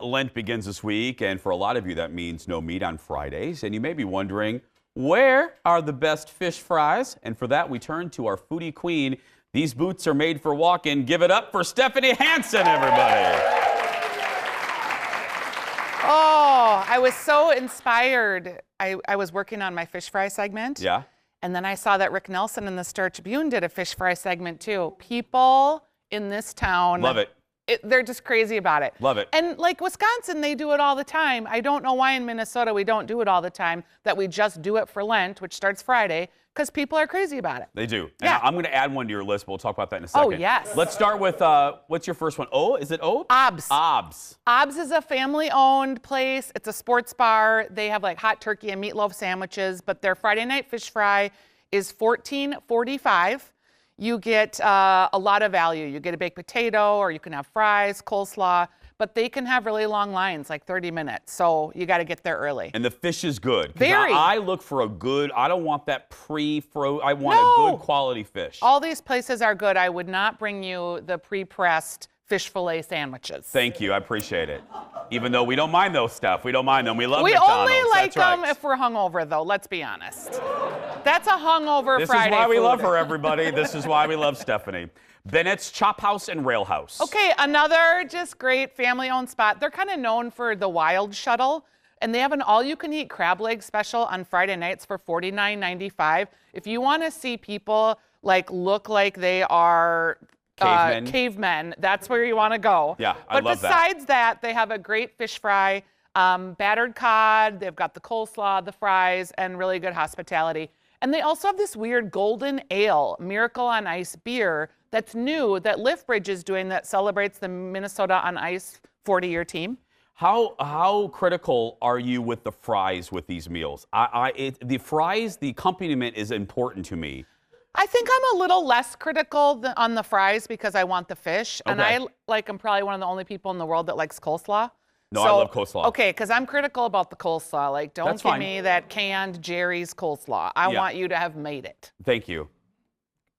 Lent begins this week, and for a lot of you, that means no meat on Fridays. And you may be wondering, where are the best fish fries? And for that, we turn to our foodie queen. These boots are made for walking. Give it up for Stephanie Hansen, everybody. Oh, I was so inspired. I was working on my fish fry segment. Yeah. And then I saw that Rick Nelson in the Star Tribune did a fish fry segment too. People in this town. Love it. They're just crazy about it. Love it. And like Wisconsin, they do it all the time. I don't know why in Minnesota we don't do it all the time, that we just do it for Lent, which starts Friday, because people are crazy about it. They do. Yeah. And I'm going to add one to your list, but we'll talk about that in a second. Oh, yes. Let's start with, what's your first one? Oh, is it Obes? Obs. Obs. Obs is a family-owned place. It's a sports bar. They have like hot turkey and meatloaf sandwiches, but their Friday night fish fry is $14.45. You get a lot of value. You get a baked potato, or you can have fries, coleslaw, but they can have really long lines, like 30 minutes. So you got to get there early. And the fish is good. Very. I look for a good, I don't want that I want a good quality fish. All these places are good. I would not bring you the pre-pressed fish fillet sandwiches. Thank you. I appreciate it. Even though we don't mind those stuff. We don't mind them. We love We McDonald's. only like That's them right. if we're hungover, though. Let's be honest. That's a hungover This Friday is why we food. love her, everybody. This is why we love Stephanie. Bennett's Chop House and Rail House. Okay, another just great family-owned spot. They're kind of known for the Wild Shuttle, and they have an all-you-can-eat crab leg special on Friday nights for $49.95. If you want to see people like look like they are cavemen, that's where you want to go. Yeah, I love that. But besides that, they have a great fish fry, battered cod. They've got the coleslaw, the fries, and really good hospitality. And they also have this weird golden ale, Miracle on Ice beer that's new, that Liftbridge is doing, that celebrates the Minnesota on Ice 40-year team. How critical are you with the fries with these meals? The fries, the accompaniment is important to me. I think I'm a little less critical on the fries because I want the fish. Okay. And I'm probably one of the only people in the world that likes coleslaw. No, I love coleslaw. Okay, because I'm critical about the coleslaw. Like, don't give me that canned Jerry's coleslaw. I want you to have made it. Thank you.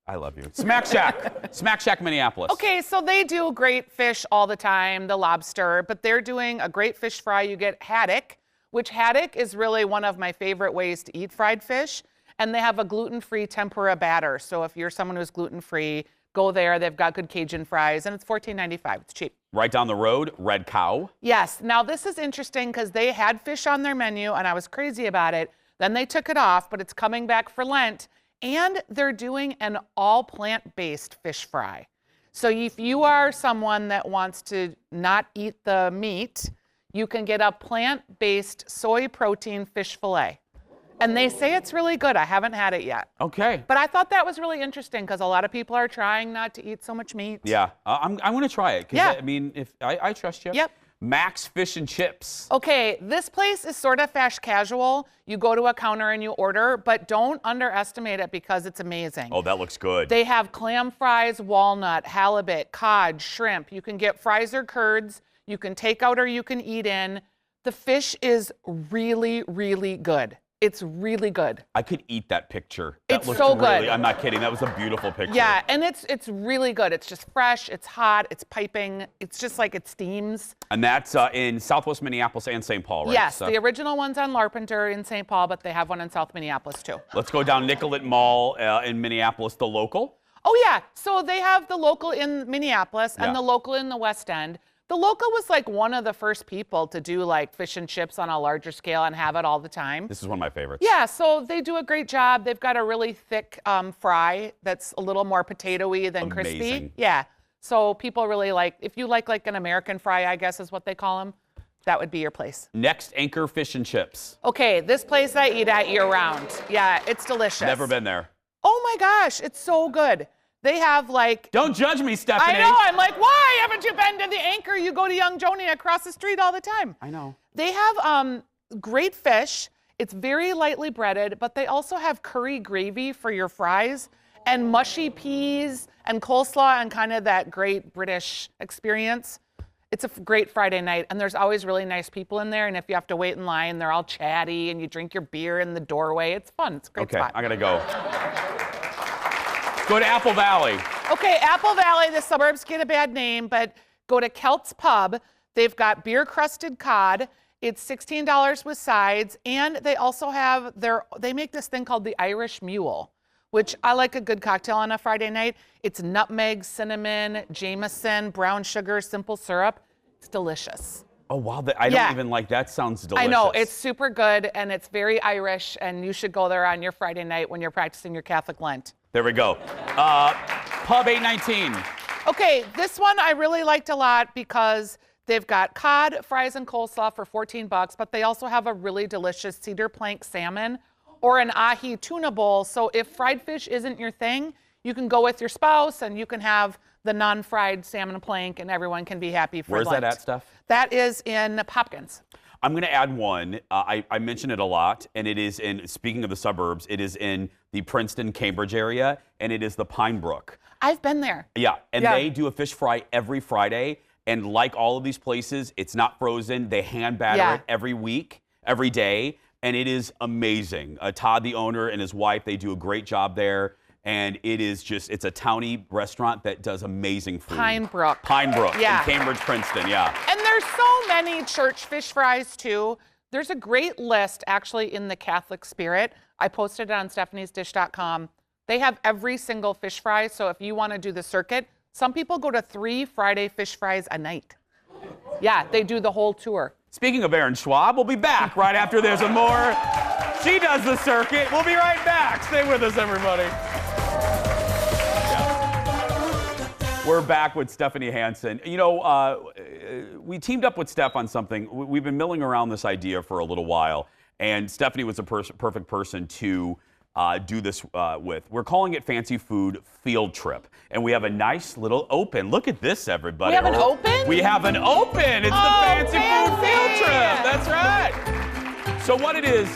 I love you. Smack Shack. Smack Shack, Minneapolis. Okay, so they do great fish all the time, the lobster, but they're doing a great fish fry. You get haddock, which haddock is really one of my favorite ways to eat fried fish. And they have a gluten-free tempura batter. So if you're someone who's gluten-free, go there. They've got good Cajun fries, and it's $14.95. It's cheap. Right down the road, Red Cow. Yes. Now, this is interesting because they had fish on their menu, and I was crazy about it. Then they took it off, but it's coming back for Lent, and they're doing an all-plant-based fish fry. So if you are someone that wants to not eat the meat, you can get a plant-based soy protein fish fillet. And they say it's really good. I haven't had it yet. Okay. But I thought that was really interesting because a lot of people are trying not to eat so much meat. Yeah, I'm going to try it. Yeah. I mean, if I trust you. Yep. Max Fish and Chips. Okay, this place is sort of fast casual. You go to a counter and you order, but don't underestimate it because it's amazing. Oh, that looks good. They have clam fries, walnut, halibut, cod, shrimp. You can get fries or curds. You can take out or you can eat in. The fish is really, really good. It's really good. I could eat that picture. That It's looks so really, good. I'm not kidding. That was a beautiful picture. Yeah, and it's really good. It's just fresh. It's hot. It's piping. It's just like it steams. And that's in Southwest Minneapolis and St. Paul, right? Yes, So the original one's on Larpenteur in St. Paul, but they have one in South Minneapolis too. let's go down Nicollet Mall in Minneapolis, the local. Oh yeah, so they have the local in Minneapolis and Yeah. the local in the West End. The local was like one of the first people to do like fish and chips on a larger scale and have it all the time. This is one of my favorites. Yeah, so they do a great job. They've got a really thick fry that's a little more potato-y than crispy. Amazing. Yeah, so people really like, if you like an American fry, I guess is what they call them, that would be your place. Next, Anchor Fish and Chips. Okay, this place I eat at year-round. Yeah, it's delicious. Never been there. Oh my gosh, it's so good. They have like... Don't judge me, Stephanie. I know, I'm like, why haven't you been to the Anchor? You go to Young Joanie across the street all the time. I know. They have great fish. It's very lightly breaded, but they also have curry gravy for your fries and mushy peas and coleslaw and kind of that great British experience. It's a great Friday night, and there's always really nice people in there, and if you have to wait in line, they're all chatty, and you drink your beer in the doorway. It's fun. It's a great spot. Okay, I gotta go. Go to Apple Valley. Okay, Apple Valley, the suburbs get a bad name, but go to Celts Pub. They've got beer crusted cod. It's $16 with sides, and they also have they make this thing called the Irish Mule, which I like a good cocktail on a Friday night. It's nutmeg, cinnamon, Jameson, brown sugar, simple syrup. It's delicious. Oh, wow. I don't even like that. Sounds delicious. I know. It's super good, and it's very Irish, and you should go there on your Friday night when you're practicing your Catholic Lent. There we go. Pub 819. Okay, this one I really liked a lot because they've got cod, fries, and coleslaw for $14, but they also have a really delicious cedar plank salmon or an ahi tuna bowl. So if fried fish isn't your thing, you can go with your spouse and you can have the non-fried salmon plank and everyone can be happy for Where's Lent. that at, Steph? That is in Hopkins. I'm going to add one. I mention it a lot, and it is speaking of the suburbs, it is in the Princeton, Cambridge area, and it is the Pine Brook. I've been there. Yeah, and they do a fish fry every Friday, and like all of these places, it's not frozen. They hand batter it every week, every day, and it is amazing. Todd, the owner, and his wife, they do a great job there. And it is just, it's a towny restaurant that does amazing food. Pine Brook. Pine Brook in Cambridge, Princeton, yeah. And there's so many church fish fries too. There's a great list actually in the Catholic Spirit. I posted it on stephaniesdish.com. They have every single fish fry. So if you want to do the circuit, some people go to 3 Friday fish fries a night. Yeah, they do the whole tour. Speaking of Aaron Schwab, we'll be back right after there's a more. She does the circuit. We'll be right back. Stay with us, everybody. We're back with Stephanie Hansen. You know, we teamed up with Steph on something. We've been milling around this idea for a little while, and Stephanie was the perfect person to do this with. We're calling it Fancy Food Field Trip, and we have a nice little open. Look at this, everybody. We have an open? We have an open. It's the Fancy Food Field Trip. That's right. So what it is,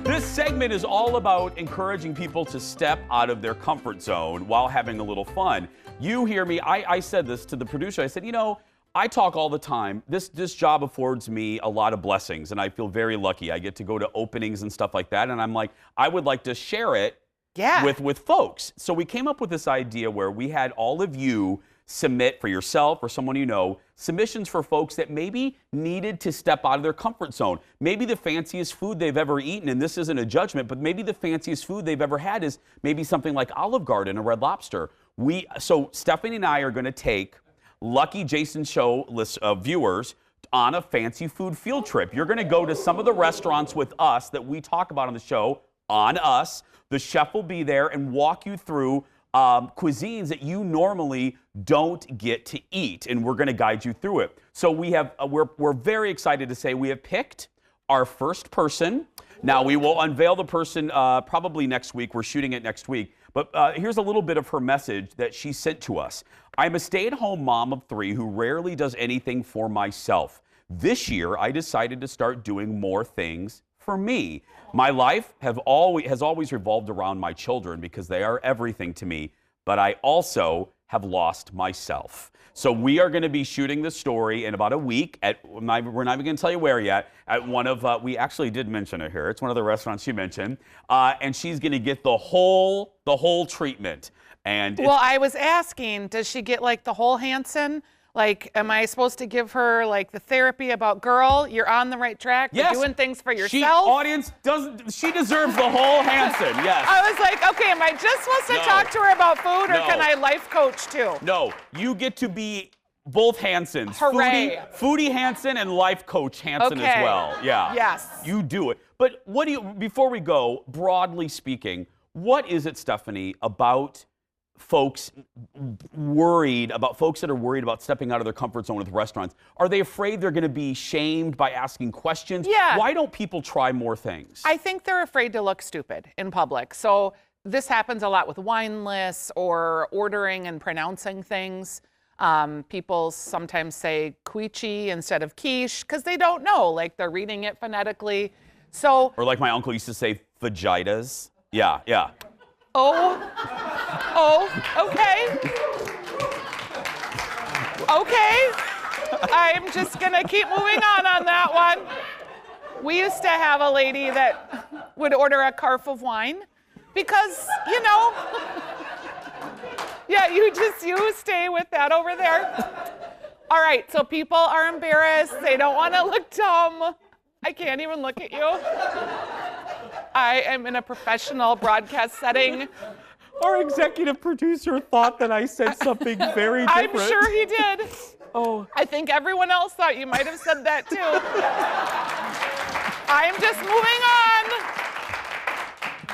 this segment is all about encouraging people to step out of their comfort zone while having a little fun. You hear me, I said this to the producer. I said, you know, I talk all the time. This job affords me a lot of blessings, and I feel very lucky. I get to go to openings and stuff like that, and I'm like, I would like to share it with folks. So we came up with this idea where we had all of you submit for yourself or someone you know, submissions for folks that maybe needed to step out of their comfort zone. Maybe the fanciest food they've ever eaten, and this isn't a judgment, but maybe the fanciest food they've ever had is maybe something like Olive Garden or Red Lobster. So Stephanie and I are going to take lucky Jason Show list of viewers on a fancy food field trip. You're going to go to some of the restaurants with us that we talk about on the show, on us. The chef will be there and walk you through cuisines that you normally don't get to eat, and we're going to guide you through it. So we're very excited to say we have picked our first person. Now we will unveil the person probably next week. We're shooting it next week. But here's a little bit of her message that she sent to us. I'm a stay-at-home mom of 3 who rarely does anything for myself. This year, I decided to start doing more things for me. My life has always revolved around my children because they are everything to me, but I also have lost myself. So we are going to be shooting the story in about a week we're not even going to tell you where yet, at one of, we actually did mention it here. It's one of the restaurants she mentioned. And she's going to get the whole treatment. And well, I was asking, does she get like the whole Hansen? Like, am I supposed to give her like the therapy about, girl, you're on the right track. Yes. You're doing things for yourself. She deserves the whole Hansen, yes. I was like, okay, am I just supposed to talk to her about food, or can I life coach too? No, you get to be both Hansens. Hooray. Foodie Hansen and life coach Hansen as well. Yeah. Yes. You do it. But before we go, broadly speaking, what is it, Stephanie, about folks that are worried about stepping out of their comfort zone with restaurants? Are they afraid they're going to be shamed by asking questions? Yeah. Why don't people try more things? I think they're afraid to look stupid in public. So this happens a lot with wine lists or ordering and pronouncing things. People sometimes say quiche instead of quiche because they don't know, like they're reading it phonetically. So, or like my uncle used to say, vagitas. Yeah. Okay. Okay. I'm just going to keep moving on that one. We used to have a lady that would order a carf of wine because, yeah, you stay with that over there. All right, so people are embarrassed. They don't want to look dumb. I can't even look at you. I am in a professional broadcast setting. Our executive producer thought that I said something very different. I'm sure he did. Oh. I think everyone else thought you might have said that too. I'm just moving on.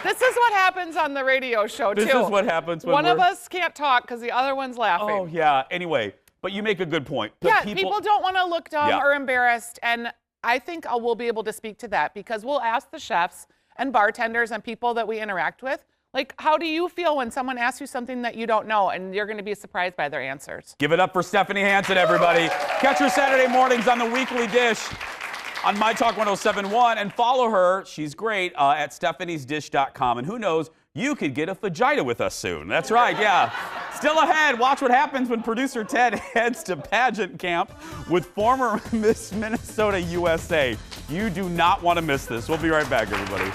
This is what happens on the radio show too. This is what happens when one of us can't talk because the other one's laughing. Oh, yeah. Anyway, but you make a good point. Yeah, people don't want to look dumb Yeah. or embarrassed, and I think we'll be able to speak to that because we'll ask the chefs and bartenders and people that we interact with, like, how do you feel when someone asks you something that you don't know and you're going to be surprised by their answers? Give it up for Stephanie Hansen, everybody. Catch her Saturday mornings on The Weekly Dish on My Talk 1071 and follow her. She's great at stephaniesdish.com. And who knows, you could get a vagina with us soon. That's right, yeah. Still ahead, watch what happens when producer Ted heads to pageant camp with former Miss Minnesota USA. You do not want to miss this. We'll be right back, everybody.